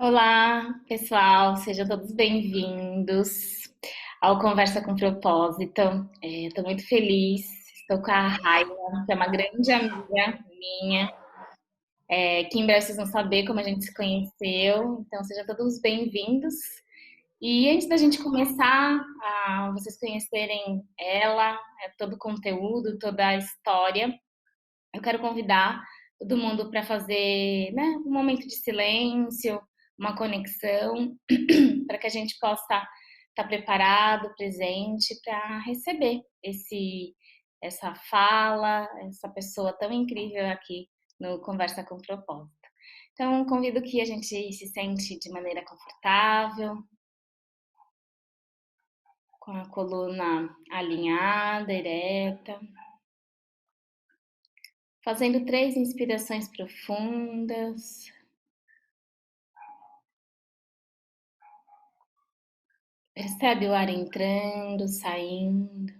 Olá, pessoal, sejam todos bem-vindos ao Conversa com Propósito. Estou muito feliz, estou com a Raila, que é uma grande amiga minha, que em breve vocês vão saber como a gente se conheceu, então sejam todos bem-vindos. E antes da gente começar a vocês conhecerem ela, todo o conteúdo, toda a história, eu quero convidar todo mundo para fazer, né, um momento de silêncio, uma conexão, para que a gente possa estar preparado, presente para receber essa fala, essa pessoa tão incrível aqui no Conversa com Propósito. Então, convido que a gente se sente de maneira confortável, com a coluna alinhada, ereta, fazendo 3 inspirações profundas. Percebe o ar entrando, saindo,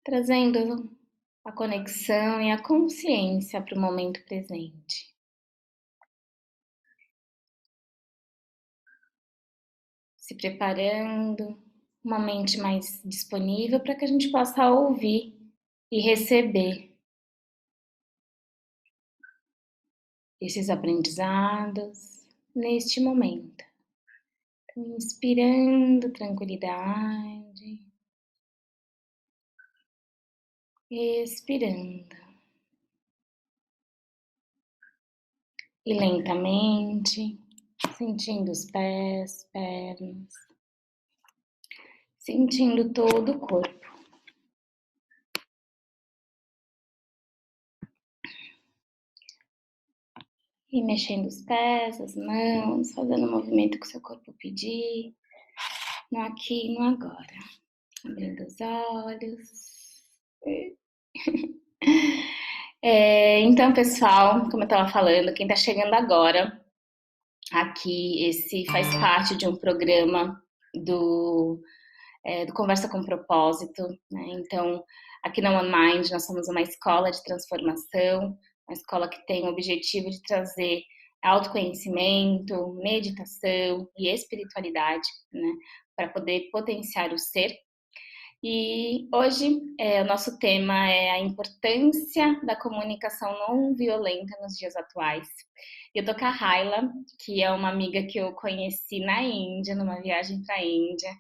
trazendo a conexão e a consciência para o momento presente. Se preparando, uma mente mais disponível para que a gente possa ouvir e receber esses aprendizados neste momento. Então, inspirando tranquilidade, expirando. E lentamente, sentindo os pés, pernas, sentindo todo o corpo. E mexendo os pés, as mãos, fazendo o movimento que o seu corpo pedir, no aqui e no agora. Abrindo os olhos. Então, pessoal, como eu estava falando, quem está chegando agora aqui, esse faz parte de um programa do Conversa com Propósito, né? Então, aqui na One Mind nós somos uma escola de transformação, uma escola que tem o objetivo de trazer autoconhecimento, meditação e espiritualidade, né? Para poder potenciar o ser. E hoje o nosso tema é a importância da comunicação não violenta nos dias atuais. Eu tô com a Raila, que é uma amiga que eu conheci na Índia, numa viagem para a Índia,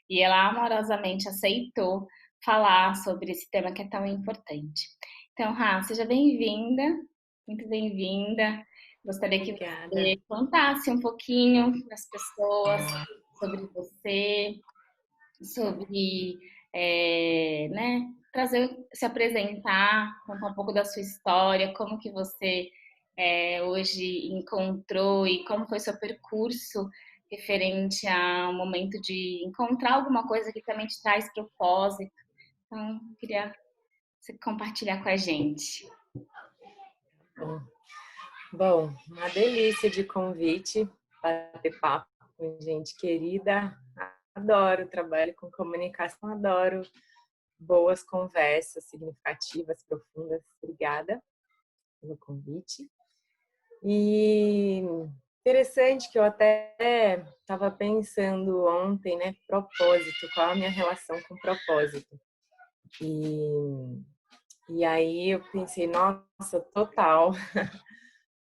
e ela amorosamente aceitou falar sobre esse tema que é tão importante. Então, Ra, seja bem-vinda, muito bem-vinda. Gostaria que Obrigada. você contasse um pouquinho para as pessoas sobre você, sobre, né, se apresentar, contar um pouco da sua história, como que você hoje encontrou e como foi seu percurso referente ao momento de encontrar alguma coisa que também te traz propósito. Então, queria você compartilhar com a gente. Bom, uma delícia de convite, bater papo com gente querida. Adoro trabalho com comunicação, adoro boas conversas significativas, profundas. Obrigada pelo convite. E interessante que eu até estava pensando ontem, né, propósito, qual a minha relação com propósito. E aí eu pensei, nossa, total.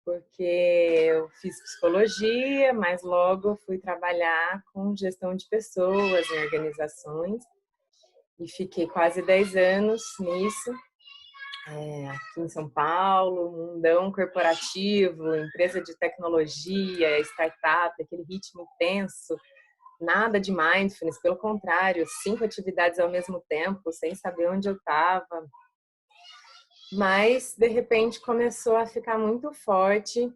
Porque eu fiz psicologia, mas logo fui trabalhar com gestão de pessoas em organizações e fiquei quase 10 anos nisso, aqui em São Paulo, mundão corporativo, empresa de tecnologia, startup, aquele ritmo intenso, nada de mindfulness, pelo contrário, 5 atividades ao mesmo tempo, sem saber onde eu estava. Mas, de repente, começou a ficar muito forte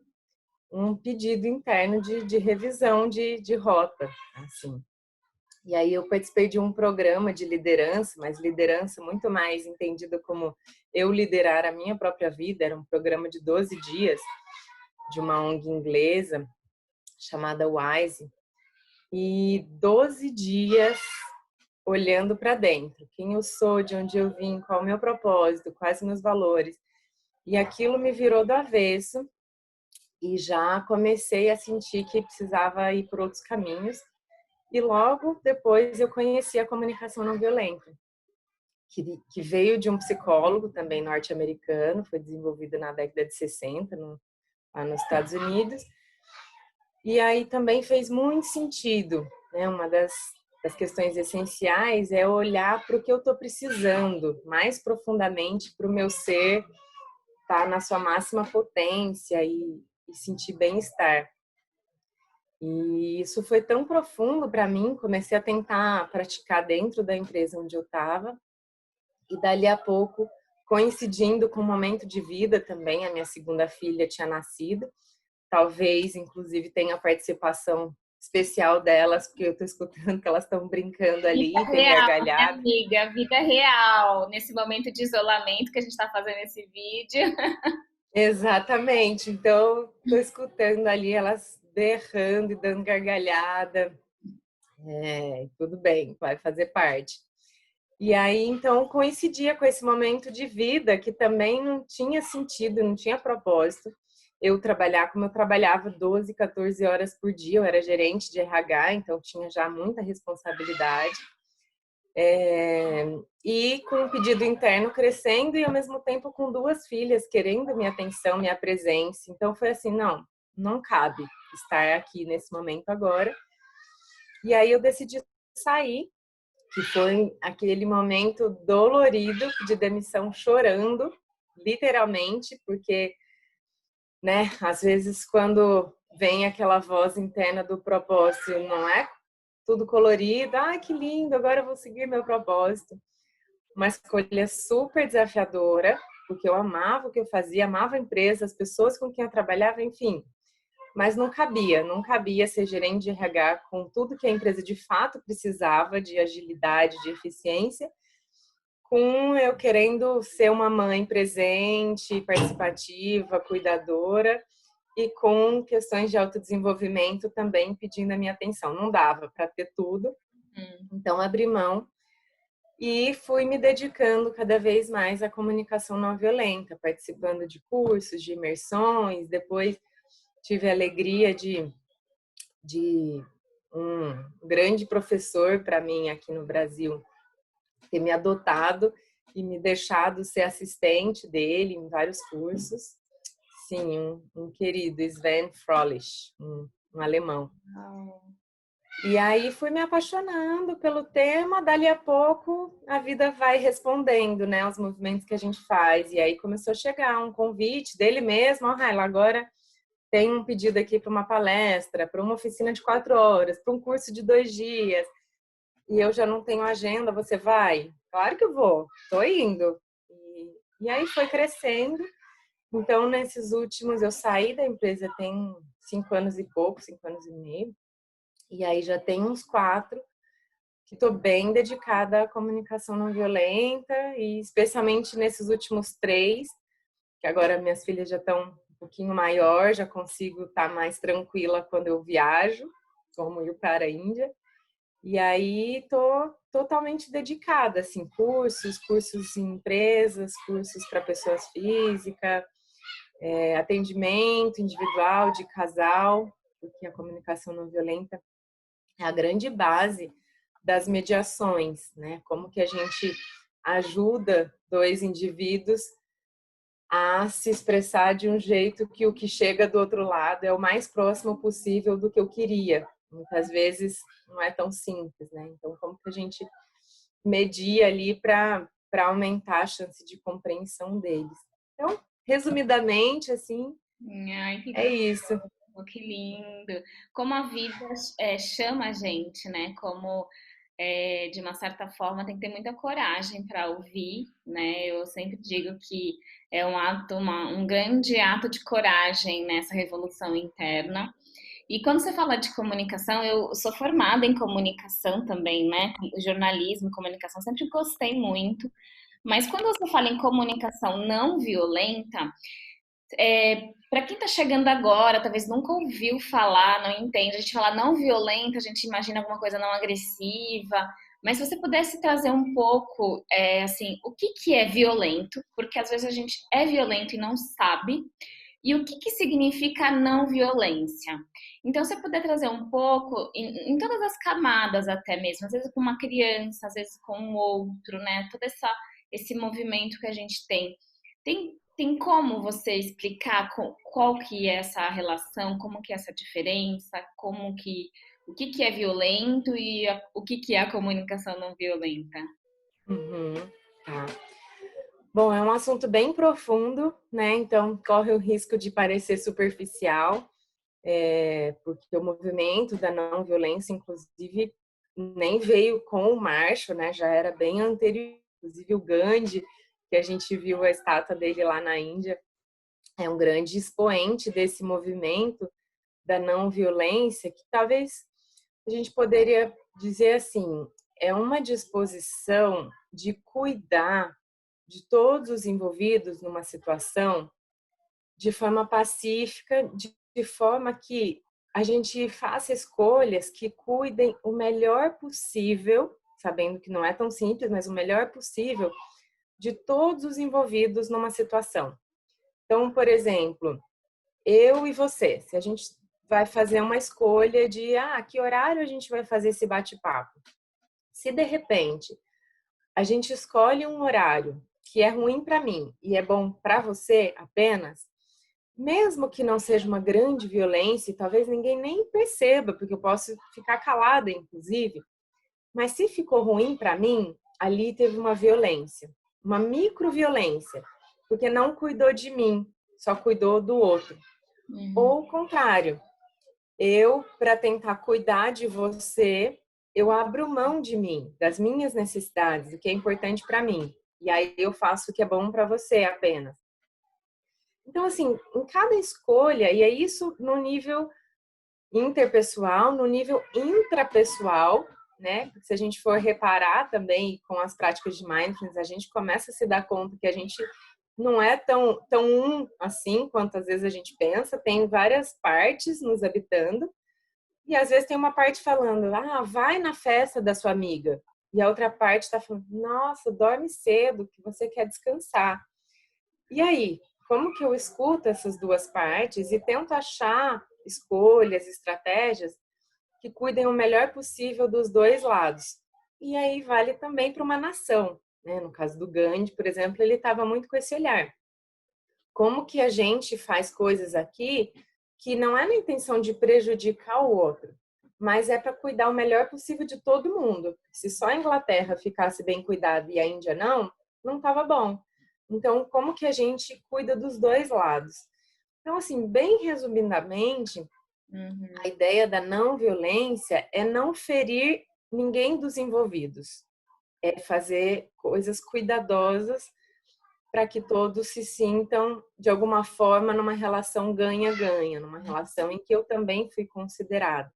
um pedido interno de revisão de rota, assim. E aí eu participei de um programa de liderança, mas liderança muito mais entendida como eu liderar a minha própria vida. Era um programa de 12 dias de uma ONG inglesa chamada WISE. E 12 dias olhando para dentro. Quem eu sou, de onde eu vim, qual é o meu propósito, quais os meus valores. E aquilo me virou do avesso. e já comecei a sentir que precisava ir por outros caminhos. E logo depois eu conheci a comunicação não violenta, que veio de um psicólogo também norte-americano, foi desenvolvida na década de 60 lá nos Estados Unidos. E aí também fez muito sentido, né? Uma das questões essenciais é olhar para o que eu estou precisando mais profundamente para o meu ser estar na sua máxima potência e sentir bem-estar. E isso foi tão profundo para mim, comecei a tentar praticar dentro da empresa onde eu estava, e dali a pouco, coincidindo com o momento de vida também, a minha segunda filha tinha nascido, talvez inclusive tenha participação especial delas, porque eu estou escutando que elas estão brincando ali, Vida tem real, minha gargalhada. amiga, vida real, nesse momento de isolamento que a gente está fazendo esse vídeo. Exatamente, então estou escutando ali elas berrando e dando gargalhada. Tudo bem, vai fazer parte. E aí, então, coincidia com esse momento de vida que também não tinha sentido, não tinha propósito. Eu trabalhar como eu trabalhava 12, 14 horas por dia, eu era gerente de RH, então tinha já muita responsabilidade. E com o pedido interno crescendo e ao mesmo tempo com duas filhas querendo minha atenção, minha presença. Então foi assim, não cabe estar aqui nesse momento agora. E aí eu decidi sair, que foi aquele momento dolorido de demissão, chorando, literalmente, porque, né, às vezes quando vem aquela voz interna do propósito, não é tudo colorido, ah, que lindo, agora eu vou seguir meu propósito. Uma escolha super desafiadora, porque eu amava o que eu fazia, amava a empresa, as pessoas com quem eu trabalhava, enfim. Mas não cabia ser gerente de RH com tudo que a empresa de fato precisava de agilidade, de eficiência, com eu querendo ser uma mãe presente, participativa, cuidadora e com questões de autodesenvolvimento também pedindo a minha atenção. Não dava para ter tudo, então abri mão e fui me dedicando cada vez mais à comunicação não violenta, participando de cursos, de imersões, depois tive a alegria de um grande professor para mim aqui no Brasil ter me adotado e me deixado ser assistente dele em vários cursos. Sim, um querido, Sven Fröhlich, um alemão. E aí fui me apaixonando pelo tema, dali a pouco a vida vai respondendo, né, os movimentos que a gente faz. E aí começou a chegar um convite dele mesmo, ó, Raila, agora tem um pedido aqui para uma palestra, para uma oficina de 4 horas, para um curso de 2 dias. E eu já não tenho agenda, você vai? Claro que eu vou, tô indo. E aí foi crescendo. Então, nesses últimos, eu saí da empresa tem 5 anos e pouco, 5 anos e meio. E aí já tem uns 4 que estou bem dedicada à comunicação não violenta e especialmente nesses últimos 3, que agora minhas filhas já estão um pouquinho maior, já consigo estar mais tranquila quando eu viajo, como ir para a Índia. E aí tô totalmente dedicada, assim, cursos em empresas, cursos para pessoas físicas, atendimento individual, de casal, porque a comunicação não violenta é a grande base das mediações, né? Como que a gente ajuda 2 indivíduos a se expressar de um jeito que o que chega do outro lado é o mais próximo possível do que eu queria. Muitas vezes não é tão simples, né? Então, como que a gente media ali para aumentar a chance de compreensão deles? Então, resumidamente, assim, Ai, que é isso. que lindo. Como a vida chama a gente, né? Como de uma certa forma tem que ter muita coragem para ouvir, né? Eu sempre digo que é um ato, um grande ato de coragem nessa revolução interna. E quando você fala de comunicação, eu sou formada em comunicação também, né? Jornalismo, comunicação, sempre gostei muito. Mas quando você fala em comunicação não violenta, para quem está chegando agora, talvez nunca ouviu falar, não entende, a gente fala não violenta, a gente imagina alguma coisa não agressiva, mas se você pudesse trazer um pouco, assim, o que é violento, porque às vezes a gente é violento e não sabe, e o que que significa não violência. Então, se eu puder trazer um pouco, em todas as camadas até mesmo, às vezes com uma criança, às vezes com o outro, né? Todo esse movimento que a gente tem. Tem como você explicar qual que é essa relação, como que é essa diferença, o que que é violento e o que que é a comunicação não violenta? Uhum, tá. Bom, é um assunto bem profundo, né? Então corre o risco de parecer superficial, porque o movimento da não violência, inclusive, nem veio com o Marshall, né? Já era bem anterior. Inclusive o Gandhi, que a gente viu a estátua dele lá na Índia, é um grande expoente desse movimento da não violência, que talvez a gente poderia dizer assim, é uma disposição de cuidar de todos os envolvidos numa situação de forma pacífica, de forma que a gente faça escolhas que cuidem o melhor possível, sabendo que não é tão simples, mas o melhor possível de todos os envolvidos numa situação. Então, por exemplo, eu e você, se a gente vai fazer uma escolha de que horário a gente vai fazer esse bate-papo. Se de repente a gente escolhe um horário que é ruim para mim e é bom para você apenas, mesmo que não seja uma grande violência, e talvez ninguém nem perceba, porque eu posso ficar calada, inclusive, mas se ficou ruim para mim, ali teve uma violência, uma microviolência, porque não cuidou de mim, só cuidou do outro. Uhum. Ou o contrário, eu, para tentar cuidar de você, eu abro mão de mim, das minhas necessidades, do que é importante para mim. E aí eu faço o que é bom para você apenas. Então, assim, em cada escolha, e é isso no nível interpessoal, no nível intrapessoal, né? Porque se a gente for reparar também com as práticas de mindfulness, a gente começa a se dar conta que a gente não é tão um assim quanto às vezes a gente pensa, tem várias partes nos habitando, e às vezes tem uma parte falando, vai na festa da sua amiga, e a outra parte está falando, nossa, dorme cedo, que você quer descansar. E aí, como que eu escuto essas duas partes e tento achar escolhas, estratégias que cuidem o melhor possível dos dois lados? E aí vale também para uma nação, né? No caso do Gandhi, por exemplo, ele estava muito com esse olhar. Como que a gente faz coisas aqui que não é na intenção de prejudicar o outro, mas é para cuidar o melhor possível de todo mundo. Se só a Inglaterra ficasse bem cuidada e a Índia não estava bom. Então, como que a gente cuida dos dois lados? Então, assim, bem resumidamente, Uhum. a ideia da não violência é não ferir ninguém dos envolvidos, é fazer coisas cuidadosas para que todos se sintam, de alguma forma, numa relação ganha-ganha, numa relação em que eu também fui considerada.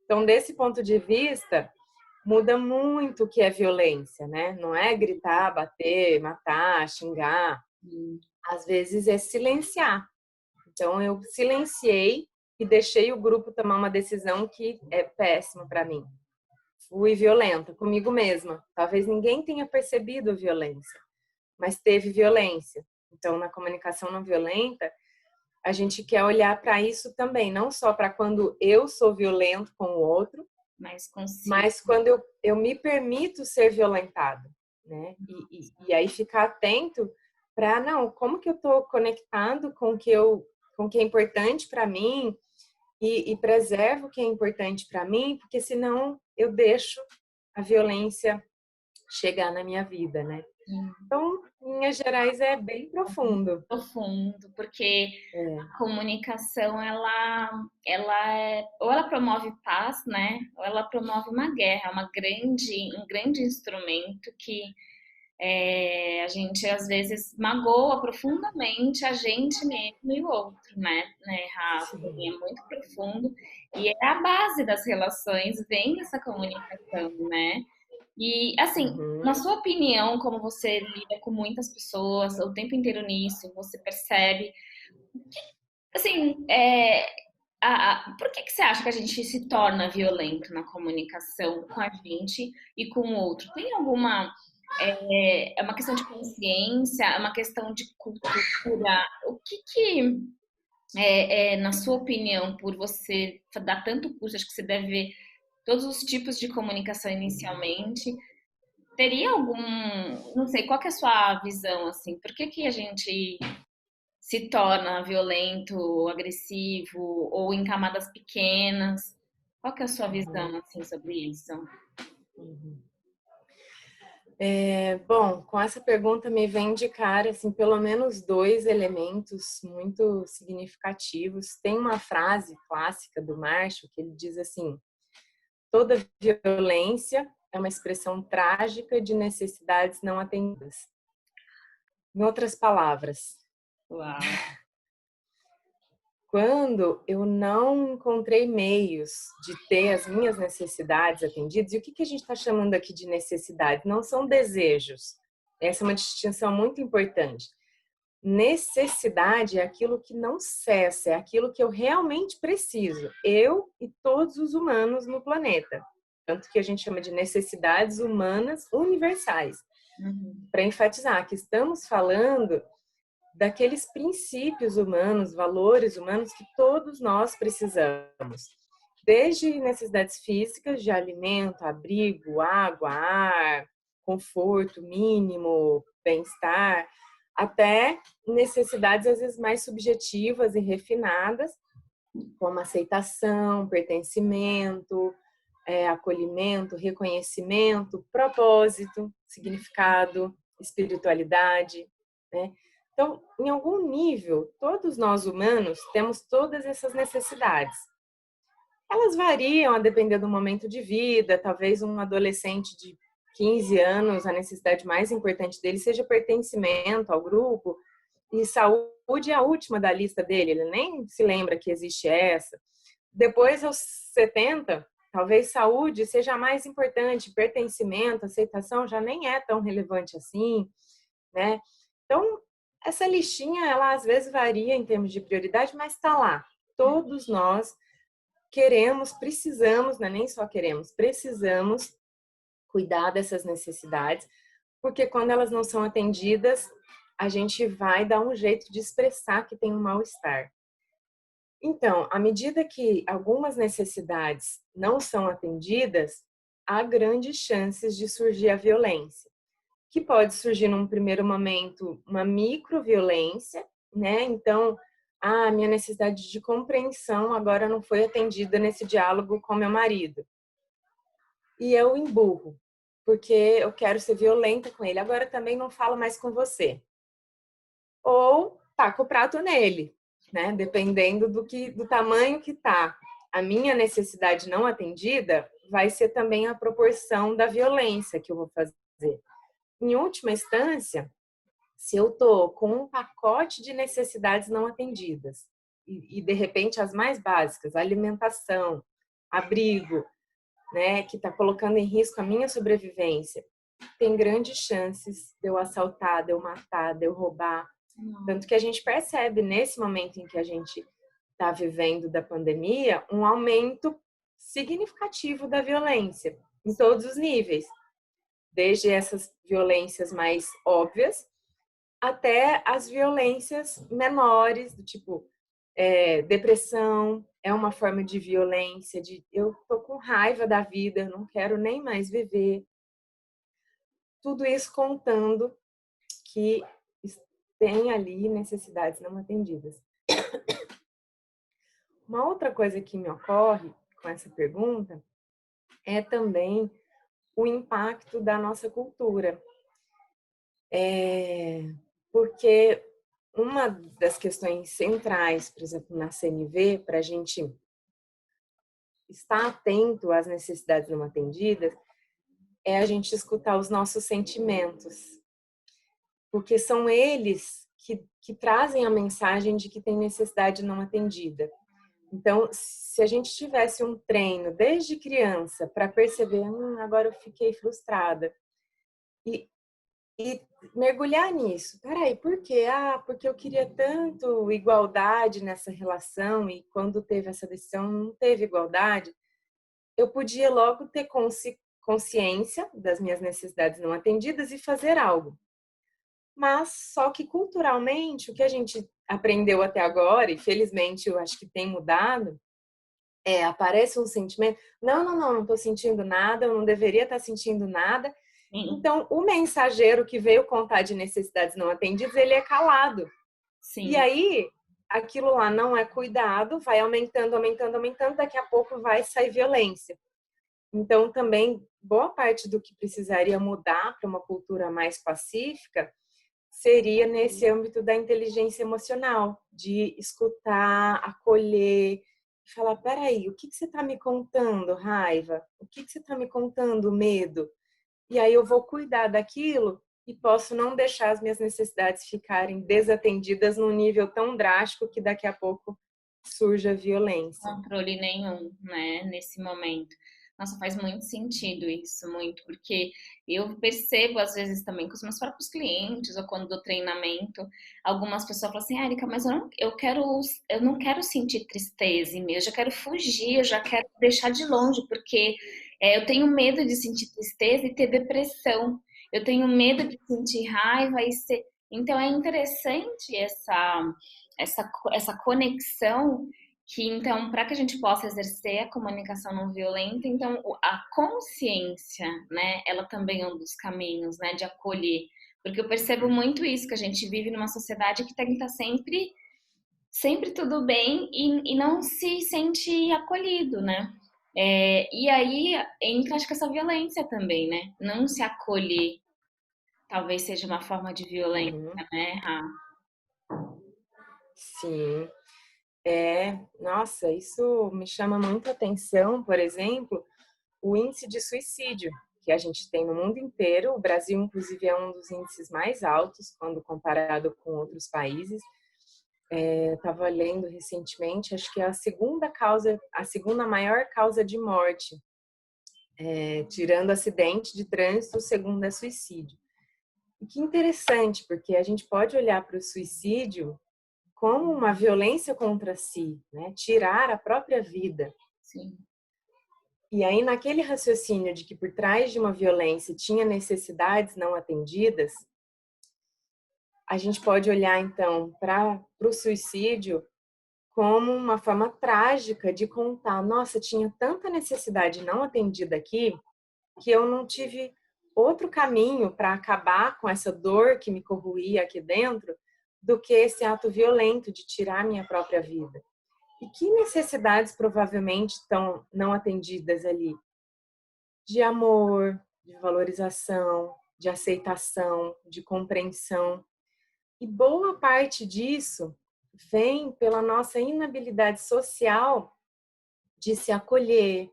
Então, desse ponto de vista, muda muito o que é violência, né? Não é gritar, bater, matar, xingar. Às vezes é silenciar. Então, eu silenciei e deixei o grupo tomar uma decisão que é péssima para mim. Fui violenta comigo mesma. Talvez ninguém tenha percebido a violência, mas teve violência. Então, na comunicação não violenta, a gente quer olhar para isso também, não só para quando eu sou violento com o outro, Mais consigo. mas quando eu me permito ser violentado, né? E aí ficar atento para, não, como que eu estou conectado com o que é importante para mim e preservo o que é importante para mim, porque senão eu deixo a violência chegar na minha vida, né? Então, em linhas gerais, é bem profundo. Profundo, porque É. a comunicação ela ou ela promove paz, né? Ou ela promove uma guerra, um grande instrumento que a gente às vezes magoa profundamente a gente mesmo e o outro, né, Rafa? Assim, Sim. é muito profundo e é a base das relações, vem essa comunicação, né? E assim, na Uhum. sua opinião, como você lida com muitas pessoas o tempo inteiro nisso, você percebe, assim, por que que você acha que a gente se torna violento na comunicação com a gente e com o outro? Tem alguma é uma questão de consciência, é uma questão de cultura. O que que Na sua opinião, por você dar tanto curso, acho que você deve ver todos os tipos de comunicação inicialmente. Teria algum, não sei, qual que é a sua visão, assim? Por que que a gente se torna violento, agressivo ou em camadas pequenas? Qual que é a sua Uhum, visão, assim, sobre isso? uhum. Bom, com essa pergunta me vem de cara, assim, pelo menos dois elementos muito significativos. Tem uma frase clássica do Marshall que ele diz assim: toda violência é uma expressão trágica de necessidades não atendidas. Em outras palavras, Uau! quando eu não encontrei meios de ter as minhas necessidades atendidas, e o que que a gente está chamando aqui de necessidade? Não são desejos. Essa é uma distinção muito importante. Necessidade é aquilo que não cessa, é aquilo que eu realmente preciso, eu e todos os humanos no planeta. Tanto que a gente chama de necessidades humanas universais, Uhum. para enfatizar que estamos falando daqueles princípios humanos, valores humanos que todos nós precisamos. Desde necessidades físicas de alimento, abrigo, água, ar, conforto mínimo, bem-estar, até necessidades às vezes mais subjetivas e refinadas, como aceitação, pertencimento, acolhimento, reconhecimento, propósito, significado, espiritualidade, né? Então, em algum nível, todos nós humanos temos todas essas necessidades. Elas variam a depender do momento de vida, talvez um adolescente de 15 anos, a necessidade mais importante dele seja pertencimento ao grupo, e saúde é a última da lista dele, ele nem se lembra que existe essa. Depois, aos 70, talvez saúde seja a mais importante, pertencimento, aceitação já nem é tão relevante assim, né? Então, essa listinha, ela às vezes varia em termos de prioridade, mas está lá. Todos nós queremos, precisamos, né? Nem só queremos, precisamos cuidar dessas necessidades, porque quando elas não são atendidas, a gente vai dar um jeito de expressar que tem um mal-estar. Então, à medida que algumas necessidades não são atendidas, há grandes chances de surgir a violência, que pode surgir num primeiro momento uma microviolência, né? Então, a minha necessidade de compreensão agora não foi atendida nesse diálogo com meu marido. E eu emburro, porque eu quero ser violenta com ele. Agora também não falo mais com você. Ou taco o prato nele, né? Dependendo do tamanho que tá a minha necessidade não atendida, vai ser também a proporção da violência que eu vou fazer. Em última instância, se eu tô com um pacote de necessidades não atendidas e de repente as mais básicas, alimentação, abrigo, né, que está colocando em risco a minha sobrevivência, tem grandes chances de eu assaltar, de eu matar, de eu roubar. Tanto que a gente percebe nesse momento em que a gente está vivendo da pandemia um aumento significativo da violência em todos os níveis, desde essas violências mais óbvias até as violências menores, do tipo depressão é uma forma de violência, de eu tô com raiva da vida, não quero nem mais viver. Tudo isso contando que tem ali necessidades não atendidas. Uma outra coisa que me ocorre com essa pergunta é também o impacto da nossa cultura. Porque uma das questões centrais, por exemplo, na CNV, para a gente estar atento às necessidades não atendidas, é a gente escutar os nossos sentimentos, porque são eles que trazem a mensagem de que tem necessidade não atendida. Então, se a gente tivesse um treino desde criança para perceber, agora eu fiquei frustrada, e, e mergulhar nisso. Peraí, por quê? Porque eu queria tanto igualdade nessa relação e quando teve essa decisão não teve igualdade. Eu podia logo ter consciência das minhas necessidades não atendidas e fazer algo. Mas só que culturalmente o que a gente aprendeu até agora, e felizmente eu acho que tem mudado, aparece um sentimento, não estou sentindo nada, eu não deveria estar sentindo nada. Sim, Então, o mensageiro que veio contar de necessidades não atendidas, ele é calado. E sim. aí, aquilo lá não é cuidado, vai aumentando, aumentando, aumentando, daqui a pouco vai sair violência. Então, também, boa parte do que precisaria mudar para uma cultura mais pacífica seria nesse âmbito da inteligência emocional, de escutar, acolher, falar, peraí, o que você está me contando, raiva? O que você está me contando, medo? E aí eu vou cuidar daquilo e posso não deixar as minhas necessidades ficarem desatendidas num nível tão drástico que daqui a pouco surja violência. Controle nenhum, né, nesse momento. Nossa, faz muito sentido isso, muito, porque eu percebo às vezes também com os meus próprios clientes ou quando dou treinamento, algumas pessoas falam assim, ah, Erika, mas eu não quero sentir tristeza em mim, eu já quero fugir, eu já quero deixar de longe, porque eu tenho medo de sentir tristeza e ter depressão, eu tenho medo de sentir raiva e ser. Então é interessante essa conexão que então, para que a gente possa exercer a comunicação não violenta, então a consciência, né, ela também é um dos caminhos, né, de acolher, porque eu percebo muito isso que a gente vive numa sociedade que tem que estar sempre tudo bem e não se sente acolhido, né? E aí entra, acho que essa violência também, né? Não se acolher, talvez seja uma forma de violência, Uhum. né, Rá? Sim, nossa, isso me chama muita atenção, por exemplo, o índice de suicídio que a gente tem no mundo inteiro. O Brasil, inclusive, é um dos índices mais altos quando comparado com outros países. Eu estava lendo recentemente, acho que é a segunda maior causa de morte, tirando acidente de trânsito, o segundo é suicídio. E que interessante, porque a gente pode olhar para o suicídio como uma violência contra si, né? Tirar a própria vida. Sim. E aí, naquele raciocínio de que por trás de uma violência tinha necessidades não atendidas, a gente pode olhar então para o suicídio como uma forma trágica de contar, nossa, tinha tanta necessidade não atendida aqui que eu não tive outro caminho para acabar com essa dor que me corroía aqui dentro do que esse ato violento de tirar minha própria vida. E que necessidades provavelmente estão não atendidas ali? De amor, de valorização, de aceitação, de compreensão. E boa parte disso vem pela nossa inabilidade social de se acolher,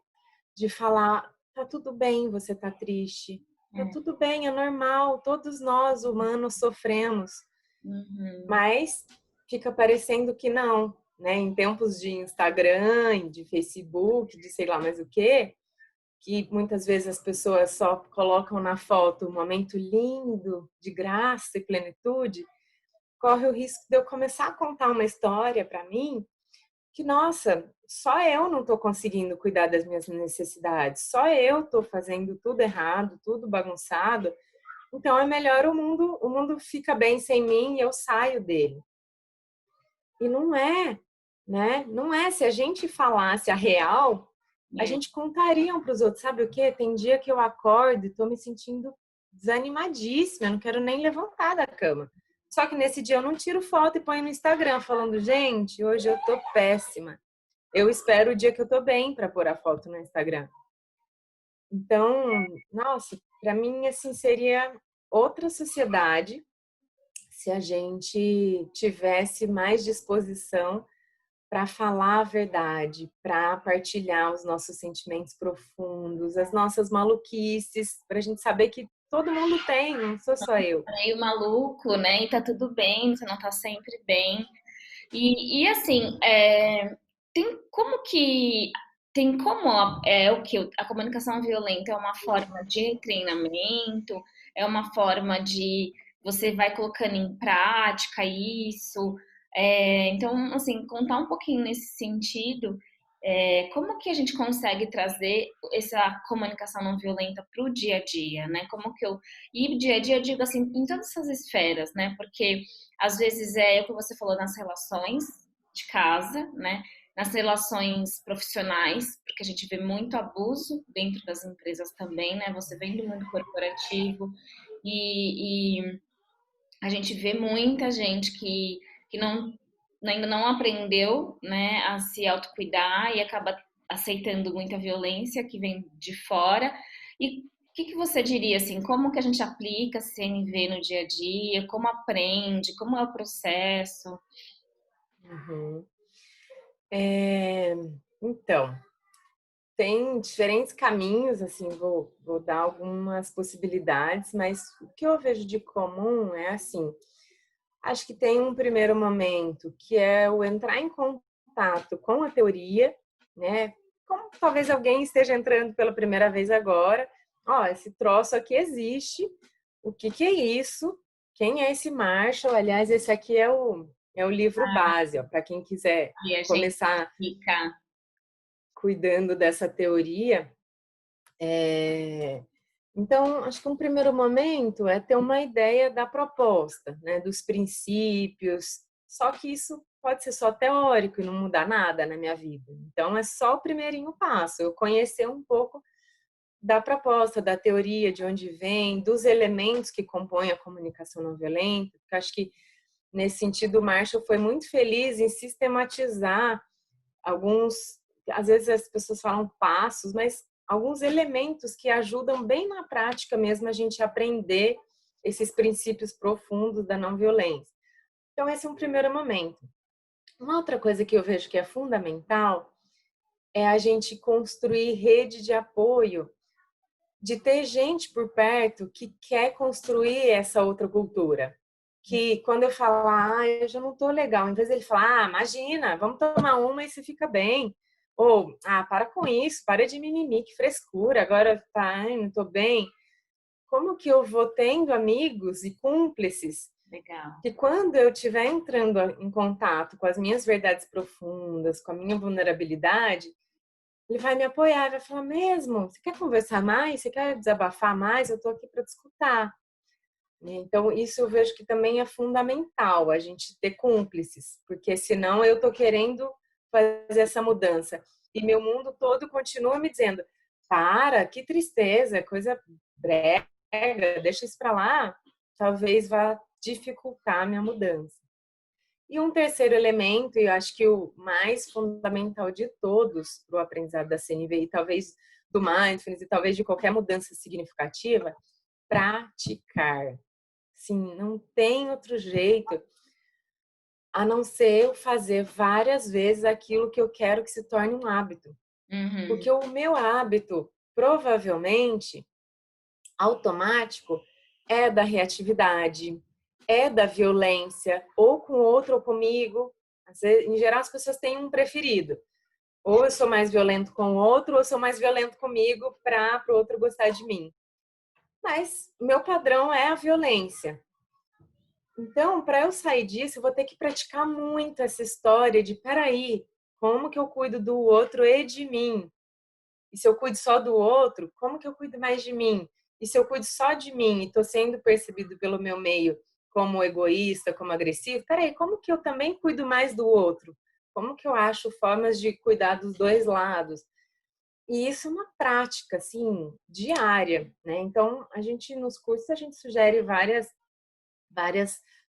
de falar, tá tudo bem, você tá triste, tá É. tudo bem, é normal, todos nós humanos sofremos, Uhum. mas fica parecendo que não, né? Em tempos de Instagram, de Facebook, de sei lá mais o quê, que muitas vezes as pessoas só colocam na foto um momento lindo, de graça e plenitude, corre o risco de eu começar a contar uma história para mim que, nossa, só eu não estou conseguindo cuidar das minhas necessidades, só eu estou fazendo tudo errado, tudo bagunçado, então é melhor o mundo fica bem sem mim e eu saio dele. E não é, né? Não é. Se a gente falasse a real, a É. gente contaria para os outros, sabe o quê? Tem dia que eu acordo e estou me sentindo desanimadíssima, eu não quero nem levantar da cama. Só que nesse dia eu não tiro foto e ponho no Instagram falando, gente, hoje eu tô péssima. Eu espero o dia que eu tô bem para pôr a foto no Instagram. Então, nossa, para mim assim seria outra sociedade se a gente tivesse mais disposição para falar a verdade, para partilhar os nossos sentimentos profundos, as nossas maluquices, para a gente saber que todo mundo tem, não sou só eu. Meio maluco, né? E tá tudo bem, você não tá sempre bem. E assim, tem como que tem como o que a comunicação violenta é uma forma de treinamento, é uma forma de você vai colocando em prática isso. Então, assim, contar um pouquinho nesse sentido, Como que a gente consegue trazer essa comunicação não violenta para o dia a dia, né? Como que eu... E dia a dia eu digo assim, em todas essas esferas, né? Porque às vezes é o que você falou nas relações de casa, né? Nas relações profissionais, porque a gente vê muito abuso dentro das empresas também, né? Você vem do mundo corporativo e a gente vê muita gente que ainda não aprendeu, né, a se autocuidar e acaba aceitando muita violência que vem de fora. E o que você diria, assim, como que a gente aplica CNV no dia a dia, como aprende, como é o processo? Uhum. Então, tem diferentes caminhos, assim, vou dar algumas possibilidades, mas o que eu vejo de comum é assim, acho que tem um primeiro momento que é o entrar em contato com a teoria, né? Como talvez alguém esteja entrando pela primeira vez agora, ó, esse troço aqui existe, o que que é isso? Quem é esse Marshall? Aliás, esse aqui é o livro base, para quem quiser E a gente começar fica, cuidando dessa teoria. Então, acho que um primeiro momento é ter uma ideia da proposta, né, dos princípios. Só que isso pode ser só teórico e não mudar nada na minha vida. Então, é só o primeirinho passo, eu conhecer um pouco da proposta, da teoria, de onde vem, dos elementos que compõem a comunicação não violenta. Porque acho que, nesse sentido, o Marshall foi muito feliz em sistematizar alguns, às vezes as pessoas falam passos, mas alguns elementos que ajudam bem na prática mesmo a gente aprender esses princípios profundos da não violência. Então esse é um primeiro momento. Uma outra coisa que eu vejo que é fundamental é a gente construir rede de apoio, de ter gente por perto que quer construir essa outra cultura. Que quando eu falar, ah, eu já não tô legal, em vez dele falar, ah, imagina, vamos tomar uma e você fica bem. Ou, ah, para com isso, para de mimimi, que frescura, agora tá, ai, não tô bem. Como que eu vou tendo amigos e cúmplices legal. que quando eu estiver entrando em contato com as minhas verdades profundas, com a minha vulnerabilidade, ele vai me apoiar, vai falar mesmo, você quer conversar mais? Você quer desabafar mais? Eu tô aqui para te escutar. Então, isso eu vejo que também é fundamental, a gente ter cúmplices, porque senão eu estou querendo fazer essa mudança. E meu mundo todo continua me dizendo, para, que tristeza, coisa brega, deixa isso para lá, talvez vá dificultar a minha mudança. E um terceiro elemento, e eu acho que o mais fundamental de todos para o aprendizado da CNV, e talvez do Mindfulness, e talvez de qualquer mudança significativa, praticar. Sim, não tem outro jeito a não ser eu fazer várias vezes aquilo que eu quero que se torne um hábito. Uhum. Porque o meu hábito, provavelmente, automático, é da reatividade, é da violência, ou com outro ou comigo. Às vezes, em geral, as pessoas têm um preferido. Ou eu sou mais violento com o outro, ou eu sou mais violento comigo para o outro gostar de mim. Mas o meu padrão é a violência. Então, para eu sair disso, eu vou ter que praticar muito essa história de, peraí, como que eu cuido do outro e de mim? E se eu cuido só do outro, como que eu cuido mais de mim? E se eu cuido só de mim e estou sendo percebido pelo meu meio como egoísta, como agressivo, peraí, como que eu também cuido mais do outro? Como que eu acho formas de cuidar dos dois lados? E isso é uma prática, assim, diária, né? Então, nos cursos, a gente sugere várias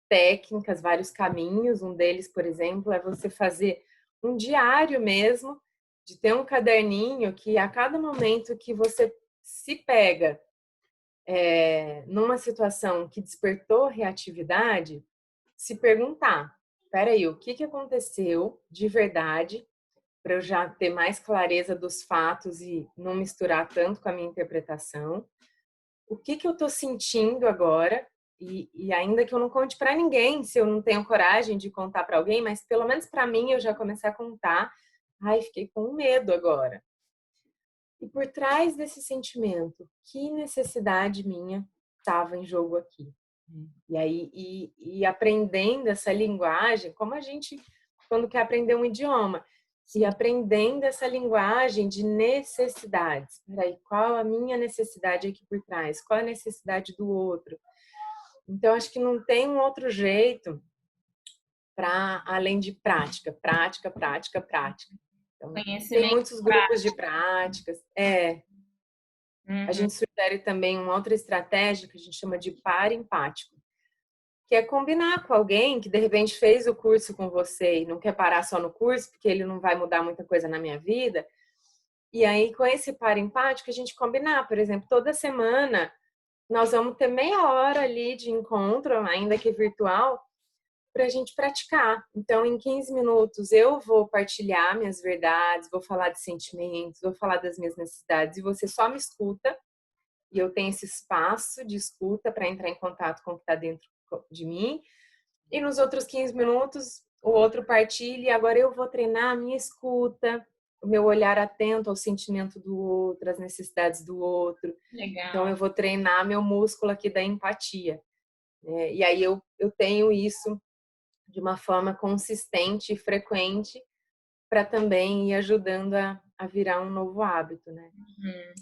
técnicas, vários caminhos. Um deles, por exemplo, é você fazer um diário mesmo, de ter um caderninho que a cada momento que você se pega numa situação que despertou reatividade, se perguntar, peraí, o que aconteceu de verdade, para eu já ter mais clareza dos fatos e não misturar tanto com a minha interpretação. O que eu estou sentindo agora, e ainda que eu não conte para ninguém, se eu não tenho coragem de contar para alguém, mas pelo menos para mim eu já comecei a contar. Ai, fiquei com medo agora. E por trás desse sentimento, que necessidade minha estava em jogo aqui? E aí, aprendendo essa linguagem, como a gente, quando quer aprender um idioma, e aprendendo essa linguagem de necessidades. Peraí, qual a minha necessidade aqui por trás? Qual a necessidade do outro? Então, acho que não tem um outro jeito para além de prática, prática, prática, prática. Então, tem Conhecimento muitos grupos de prático. práticas. A Uhum. gente sugere também uma outra estratégia que a gente chama de par empático, que é combinar com alguém que de repente fez o curso com você e não quer parar só no curso, porque ele não vai mudar muita coisa na minha vida. E aí, com esse par empático, a gente combinar, por exemplo, toda semana nós vamos ter meia hora ali de encontro, ainda que virtual, para a gente praticar. Então, em 15 minutos, eu vou partilhar minhas verdades, vou falar de sentimentos, vou falar das minhas necessidades, e você só me escuta, e eu tenho esse espaço de escuta para entrar em contato com o que está dentro de mim. E nos outros 15 minutos, o outro partilha, e agora eu vou treinar a minha escuta, o meu olhar atento ao sentimento do outro, às necessidades do outro. Então, Legal. eu vou treinar meu músculo aqui da empatia. E aí eu tenho isso de uma forma consistente e frequente para também ir ajudando a virar um novo hábito, né? Uhum.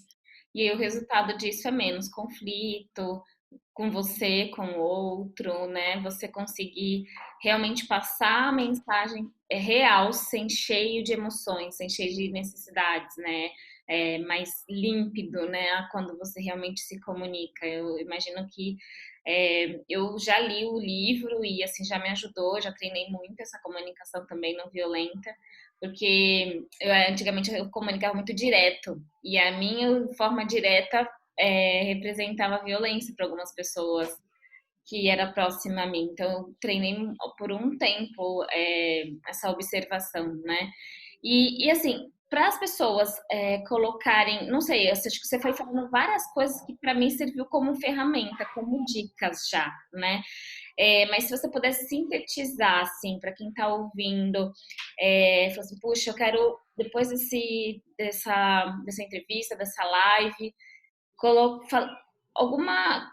E aí o resultado disso é menos conflito com você, com o outro, né? Você conseguir realmente passar a mensagem real, sem cheio de emoções, sem cheio de necessidades, né? Mais límpido, né? Quando você realmente se comunica. Eu imagino que eu já li o livro e assim já me ajudou, já treinei muito essa comunicação também não violenta, porque antigamente eu comunicava muito direto e a minha forma direta representava violência para algumas pessoas que era próxima a mim. Então eu treinei por um tempo essa observação, né? E assim, para as pessoas colocarem, não sei, eu acho que você foi falando várias coisas que para mim serviu como ferramenta, como dicas já, né? Mas se você pudesse sintetizar, assim, para quem está ouvindo, falar assim, puxa, eu quero, depois dessa entrevista, dessa live, alguma,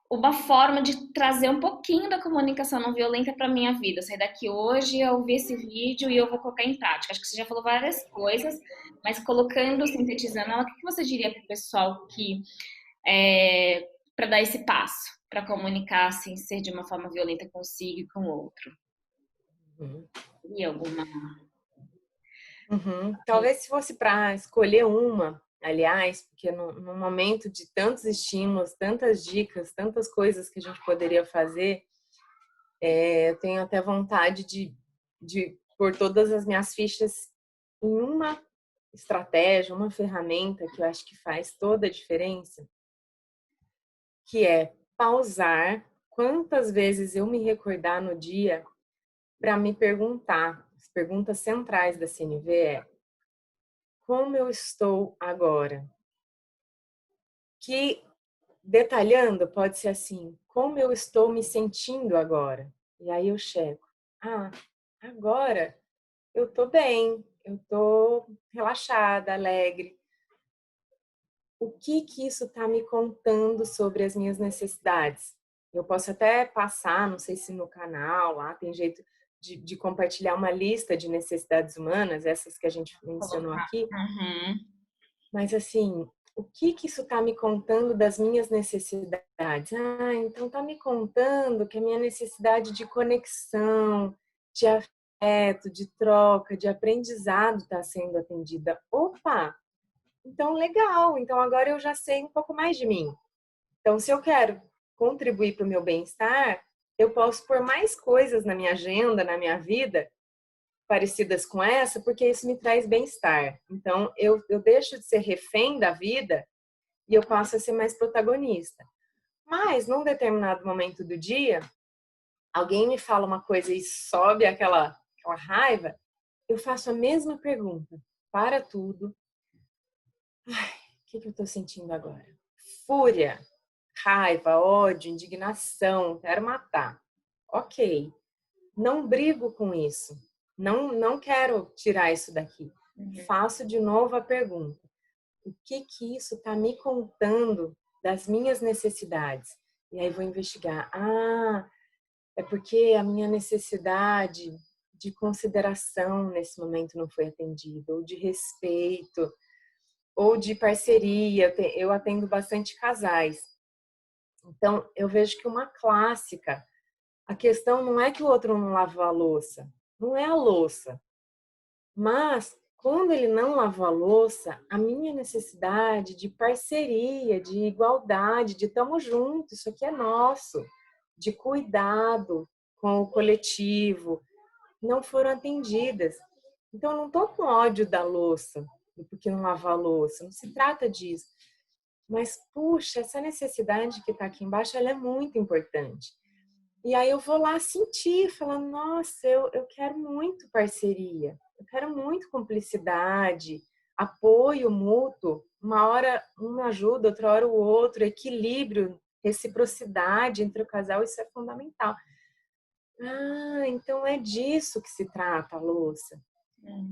uma forma de trazer um pouquinho da comunicação não violenta para minha vida. Eu sair daqui hoje, eu vi esse vídeo e eu vou colocar em prática. Acho que você já falou várias coisas, mas colocando, sintetizando, o que você diria para o pessoal que para dar esse passo, para comunicar sem ser de uma forma violenta consigo e com o outro? Uhum. E alguma. Uhum. Talvez se fosse para escolher uma, aliás, porque no momento de tantos estímulos, tantas dicas, tantas coisas que a gente poderia fazer, eu tenho até vontade de pôr todas as minhas fichas em uma estratégia, uma ferramenta que eu acho que faz toda a diferença, que é pausar quantas vezes eu me recordar no dia para me perguntar. As perguntas centrais da CNV é: como eu estou agora? Que, detalhando, pode ser assim: como eu estou me sentindo agora? E aí eu checo. Ah, agora eu tô bem, eu tô relaxada, alegre. O que isso tá me contando sobre as minhas necessidades? Eu posso até passar, não sei se no canal lá tem jeito de compartilhar uma lista de necessidades humanas, essas que a gente mencionou Colocar. aqui, Uhum. mas assim, o que isso está me contando das minhas necessidades? Ah, então está me contando que a minha necessidade de conexão, de afeto, de troca, de aprendizado está sendo atendida. Opa! Então legal, então agora eu já sei um pouco mais de mim. Então, se eu quero contribuir para o meu bem-estar, eu posso pôr mais coisas na minha agenda, na minha vida, parecidas com essa, porque isso me traz bem-estar. Então, eu deixo de ser refém da vida e eu passo a ser mais protagonista. Mas, num determinado momento do dia, alguém me fala uma coisa e sobe aquela raiva, eu faço a mesma pergunta. Para tudo. Ai, o que eu estou sentindo agora? Fúria, raiva, ódio, indignação, quero matar. Ok, não brigo com isso. Não quero tirar isso daqui. Uhum. Faço de novo a pergunta: o que isso está me contando das minhas necessidades? E aí vou investigar. Ah, é porque a minha necessidade de consideração nesse momento não foi atendido, ou de respeito, ou de parceria. Eu atendo bastante casais. Então, eu vejo que uma clássica, a questão não é que o outro não lavou a louça, não é a louça. Mas, quando ele não lavou a louça, a minha necessidade de parceria, de igualdade, de estamos juntos, isso aqui é nosso, de cuidado com o coletivo, não foram atendidas. Então, eu não estou com ódio da louça, porque não lava a louça, não se trata disso. Mas, puxa, essa necessidade que está aqui embaixo, ela é muito importante. E aí eu vou lá sentir, falar, nossa, eu quero muito parceria, eu quero muito cumplicidade, apoio mútuo. Uma hora um ajuda, outra hora o outro, equilíbrio, reciprocidade entre o casal, isso é fundamental. Ah, então é disso que se trata a louça.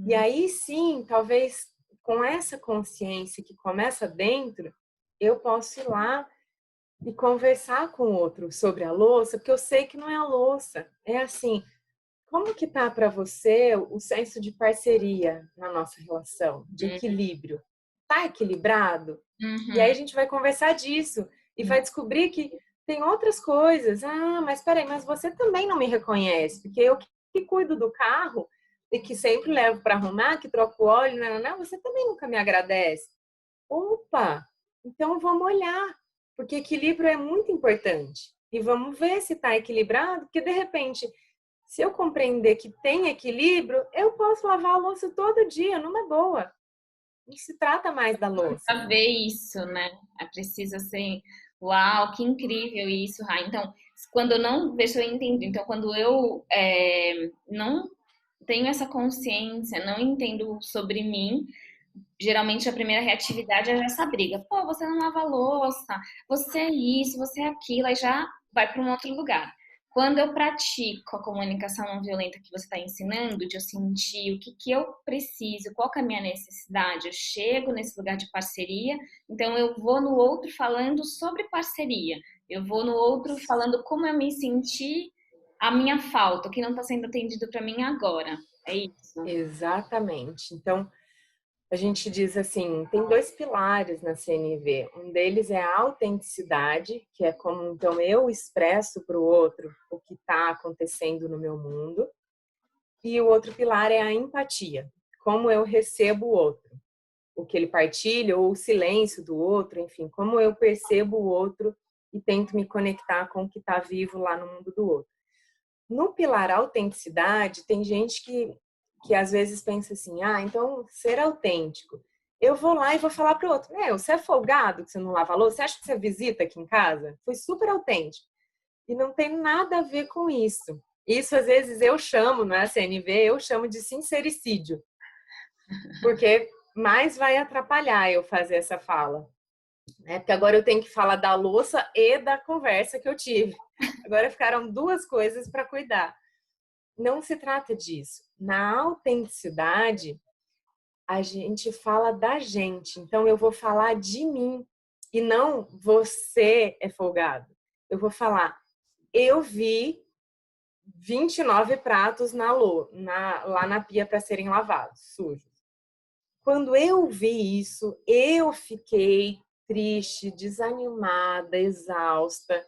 E aí sim, talvez com essa consciência que começa dentro, eu posso ir lá e conversar com o outro sobre a louça, porque eu sei que não é a louça. É assim, como que tá para você o senso de parceria na nossa relação, de equilíbrio? Tá equilibrado? E aí a gente vai conversar disso e vai descobrir que tem outras coisas. Ah, mas peraí, mas você também não me reconhece, porque eu que cuido do carro e que sempre levo para arrumar, que troco o óleo, não, você também nunca me agradece. Opa, então vamos olhar, porque equilíbrio é muito importante. E vamos ver se está equilibrado, porque de repente, se eu compreender que tem equilíbrio, eu posso lavar a louça todo dia, numa boa. Não se trata mais da louça. Pra ver isso, né? É preciso assim, uau, que incrível isso, Rai. Então, quando eu não, deixa eu entender. Então, quando eu não tenho essa consciência, não entendo sobre mim, geralmente a primeira reatividade é essa briga. Pô, você não lava a louça, você é isso, você é aquilo, aí já vai para um outro lugar. Quando eu pratico a comunicação não violenta que você está ensinando, de eu sentir o que, que eu preciso, qual que é a minha necessidade, eu chego nesse lugar de parceria, então eu vou no outro falando sobre parceria, eu vou no outro falando como eu me senti, a minha falta, o que não está sendo atendido para mim agora. É isso. Exatamente. Então, a gente diz assim, tem dois pilares na CNV. Um deles é a autenticidade, que é como então eu expresso para o outro o que está acontecendo no meu mundo. E o outro pilar é a empatia, como eu recebo o outro, o que ele partilha ou o silêncio do outro, enfim, como eu percebo o outro e tento me conectar com o que está vivo lá no mundo do outro. No pilar autenticidade, tem gente que às vezes pensa assim, ah, então ser autêntico. Eu vou lá e vou falar para o outro, você é folgado que você não lava a louça? Você acha que você visita aqui em casa? Foi super autêntico. E não tem nada a ver com isso. Isso às vezes eu chamo, não é a CNV, eu chamo de sincericídio. Porque mais vai atrapalhar eu fazer essa fala. Né? Porque agora eu tenho que falar da louça e da conversa que eu tive. Agora ficaram duas coisas para cuidar. Não se trata disso. Na autenticidade, a gente fala da gente. Então, eu vou falar de mim e não você é folgado. Eu vou falar, eu vi 29 pratos lá na pia para serem lavados, sujos. Quando eu vi isso, eu fiquei triste, desanimada, exausta,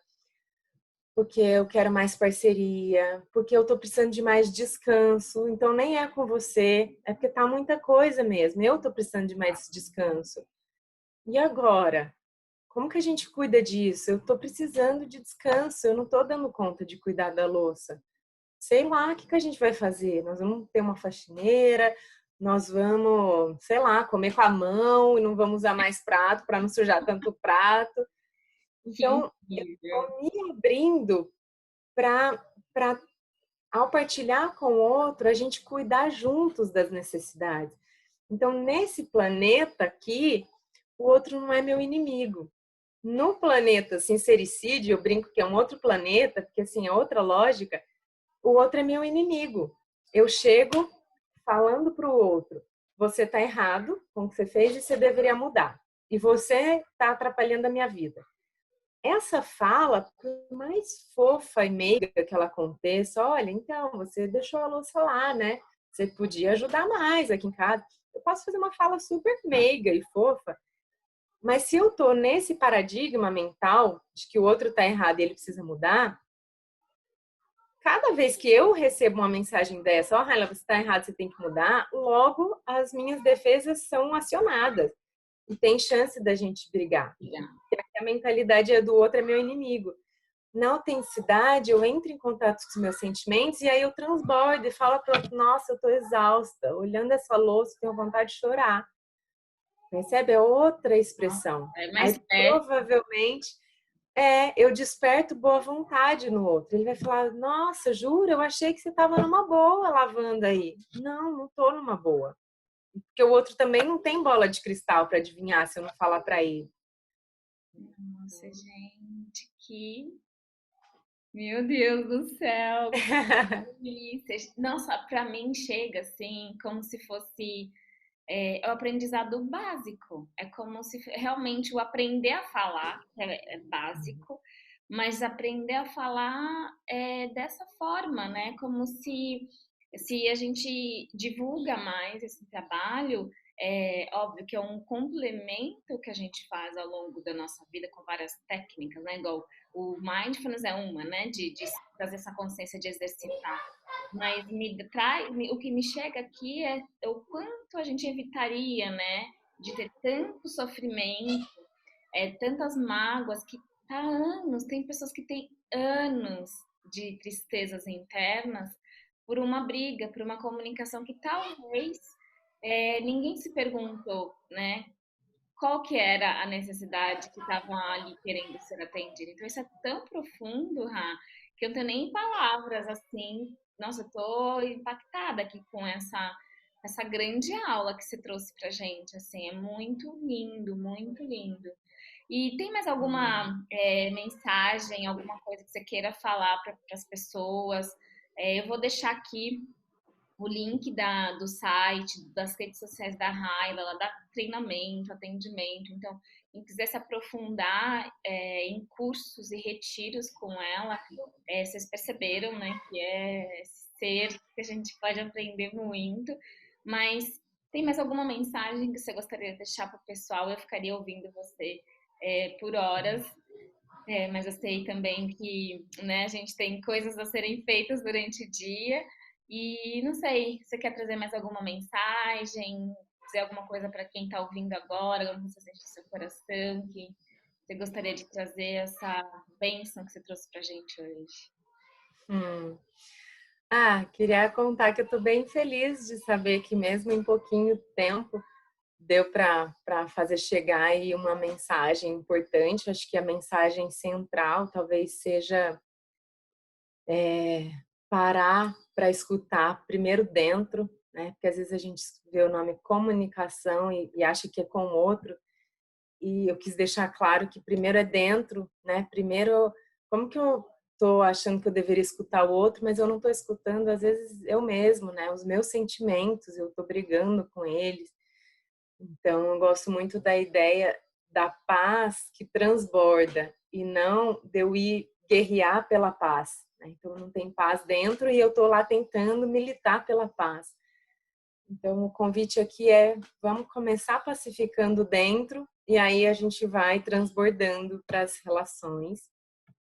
porque eu quero mais parceria, porque eu tô precisando de mais descanso. Então nem é com você, é porque tá muita coisa mesmo. Eu tô precisando de mais descanso. E agora? Como que a gente cuida disso? Eu tô precisando de descanso, eu não tô dando conta de cuidar da louça. Sei lá, o que que a gente vai fazer? Nós vamos ter uma faxineira, nós vamos, sei lá, comer com a mão e não vamos usar mais prato para não sujar tanto o prato. Que Então, eu incrível. estou me abrindo para, ao partilhar com o outro, a gente cuidar juntos das necessidades. Então, nesse planeta aqui, o outro não é meu inimigo. No planeta sincericídio, eu brinco que é um outro planeta, porque assim, é outra lógica, o outro é meu inimigo. Eu chego falando para o outro, você está errado com o que você fez e você deveria mudar. E você está atrapalhando a minha vida. essa fala, por mais fofa e meiga que ela aconteça, olha, então, você deixou a louça lá, né? Você podia ajudar mais aqui em casa. Eu posso fazer uma fala super meiga e fofa, mas se eu tô nesse paradigma mental de que o outro tá errado e ele precisa mudar, cada vez que eu recebo uma mensagem dessa, ó, oh, Raila, você tá errado, você tem que mudar, logo as minhas defesas são acionadas e tem chance da gente brigar. Porque a mentalidade é do outro é meu inimigo. Na autenticidade, eu entro em contato com os meus sentimentos e aí eu transbordo e falo para outro, nossa, eu tô exausta. Olhando essa louça, tenho vontade de chorar. Percebe? É outra expressão. É mais Aí, provavelmente, eu desperto boa vontade no outro. Ele vai falar, nossa, jura? Eu achei que você estava numa boa lavando aí. Não, não tô numa boa. Porque o outro também não tem bola de cristal para adivinhar se eu não falar para ele. Nossa, gente, que... Meu Deus do céu, que delícia. Nossa, para mim chega assim, como se fosse o aprendizado básico. É como se realmente o aprender a falar é básico, mas aprender a falar dessa forma, né? Como se a gente divulga mais esse trabalho, é óbvio que é um complemento que a gente faz ao longo da nossa vida com várias técnicas, né? Igual o mindfulness é uma, né? De trazer essa consciência de exercitar. Mas o que me chega aqui é o quanto a gente evitaria, né? De ter tanto sofrimento, tantas mágoas que há anos, tem pessoas que têm anos de tristezas internas por uma briga, por uma comunicação que talvez ninguém se perguntou, né? Qual que era a necessidade que estavam ali querendo ser atendida. Então isso é tão profundo, Ra, que eu não tenho nem palavras assim. Nossa, eu tô impactada aqui com essa grande aula que você trouxe pra gente, assim, é muito lindo, muito lindo. E tem mais alguma mensagem, alguma coisa que você queira falar para as pessoas? Eu vou deixar aqui o link do site, das redes sociais da Raila, ela dá treinamento, atendimento. Então, quem quiser se aprofundar em cursos e retiros com ela, vocês perceberam, né, que é ser que a gente pode aprender muito. Mas tem mais alguma mensagem que você gostaria de deixar para o pessoal? Eu ficaria ouvindo você por horas. Mas eu sei também que, né, a gente tem coisas a serem feitas durante o dia. E não sei, você quer trazer mais alguma mensagem, dizer alguma coisa para quem está ouvindo agora, como você sente no seu coração, que você gostaria de trazer essa bênção que você trouxe para a gente hoje? Queria contar que eu estou bem feliz de saber que mesmo em pouquinho tempo deu para fazer chegar aí uma mensagem importante. Acho que a mensagem central talvez seja parar para escutar primeiro dentro, né? Porque às vezes a gente vê o nome comunicação e acha que é com o outro. E eu quis deixar claro que primeiro é dentro, né? Primeiro, como que eu tô achando que eu deveria escutar o outro, mas eu não tô escutando, às vezes, eu mesmo, né? Os meus sentimentos, eu tô brigando com eles. Então, eu gosto muito da ideia da paz que transborda e não de eu ir guerrear pela paz, né? Então, não tem paz dentro e eu tô lá tentando militar pela paz. Então, o convite aqui é: vamos começar pacificando dentro e aí a gente vai transbordando para as relações.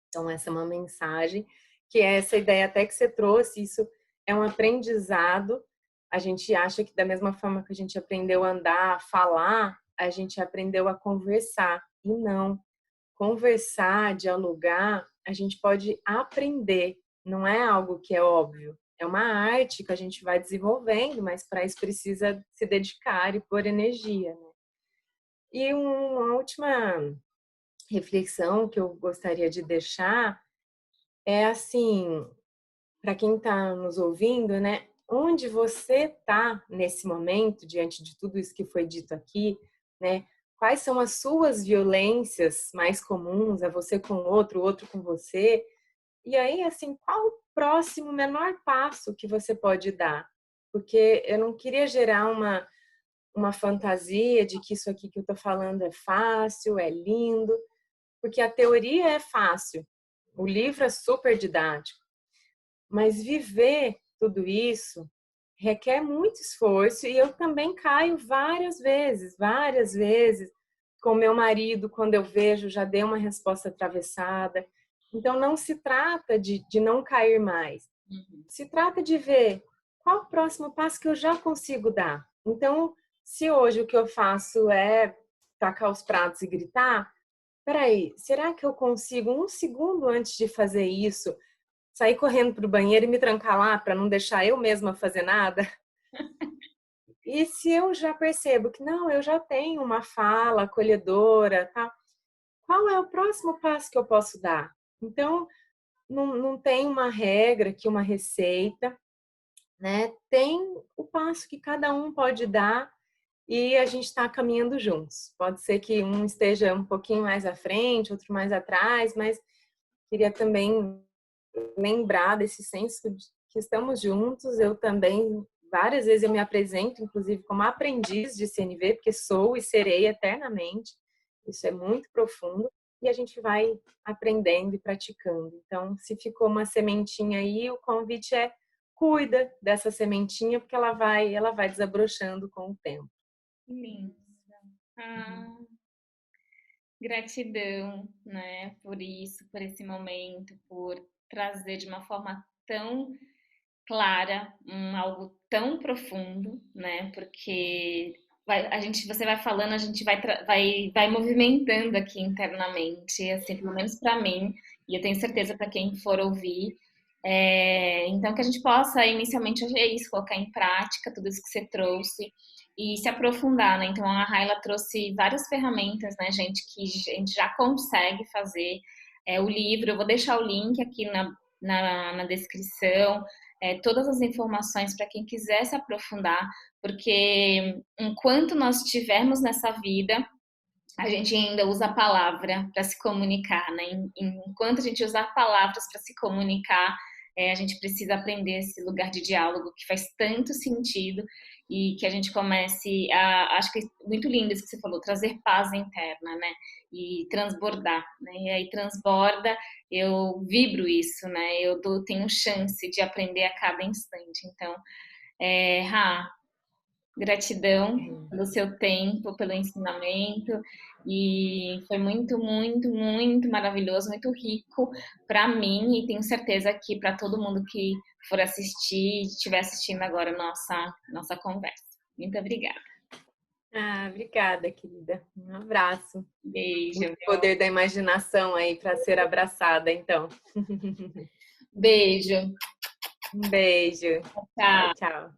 Então, essa é uma mensagem, que é essa ideia até que você trouxe, isso é um aprendizado. A gente acha que da mesma forma que a gente aprendeu a andar, a falar, a gente aprendeu a conversar. E não. Conversar, dialogar, a gente pode aprender, não é algo que é óbvio. É uma arte que a gente vai desenvolvendo, mas para isso precisa se dedicar e pôr energia, né? E uma última reflexão que eu gostaria de deixar é assim, para quem está nos ouvindo, né? Onde você está nesse momento, diante de tudo isso que foi dito aqui, né? Quais são as suas violências mais comuns, é você com o outro com você? E aí, assim, qual o próximo menor passo que você pode dar? Porque eu não queria gerar uma fantasia de que isso aqui que eu estou falando é fácil, é lindo, porque a teoria é fácil, o livro é super didático, mas viver tudo isso requer muito esforço e eu também caio várias vezes, com meu marido, quando eu vejo, já dei uma resposta atravessada. Então, não se trata de não cair mais. Se trata de ver qual o próximo passo que eu já consigo dar. Então, se hoje o que eu faço é tacar os pratos e gritar, peraí, será que eu consigo um segundo antes de fazer isso, sair correndo para o banheiro e me trancar lá para não deixar eu mesma fazer nada? E se eu já percebo que não, eu já tenho uma fala acolhedora, tá? Qual é o próximo passo que eu posso dar? Então, não tem uma regra aqui, uma receita, né? Tem o passo que cada um pode dar e a gente está caminhando juntos. Pode ser que um esteja um pouquinho mais à frente, outro mais atrás, mas queria também lembrar desse senso de que estamos juntos. Eu também, várias vezes eu me apresento, inclusive como aprendiz de CNV, porque sou e serei eternamente. Isso é muito profundo e a gente vai aprendendo e praticando. Então, se ficou uma sementinha aí, o convite é cuida dessa sementinha, porque ela vai desabrochando com o tempo. Linda. Ah, gratidão, né, por isso, por esse momento, por trazer de uma forma tão clara, algo tão profundo, né? Porque você vai falando, a gente vai movimentando aqui internamente, assim, pelo menos para mim, e eu tenho certeza para quem for ouvir. Então, que a gente possa inicialmente é isso, colocar em prática tudo isso que você trouxe e se aprofundar, né? Então, a Raila trouxe várias ferramentas, né, gente, que a gente já consegue fazer. O livro, eu vou deixar o link aqui na descrição, todas as informações para quem quiser se aprofundar, porque enquanto nós estivermos nessa vida, a gente ainda usa a palavra para se comunicar, né? Enquanto a gente usar palavras para se comunicar, a gente precisa aprender esse lugar de diálogo que faz tanto sentido e que a gente comece a, acho que é muito lindo isso que você falou, trazer paz interna, né? E transbordar, né? E aí transborda, eu vibro isso, né? Tenho chance de aprender a cada instante. Então, Rá, gratidão pelo seu tempo, pelo ensinamento, e foi muito, muito, muito maravilhoso, muito rico para mim, e tenho certeza que para todo mundo que for assistir, estiver assistindo agora nossa conversa. Muito obrigada. Ah, obrigada, querida. Um abraço. Beijo. Muito poder da imaginação aí para ser abraçada, então. Beijo. Um beijo. Tchau, Tchau. tchau.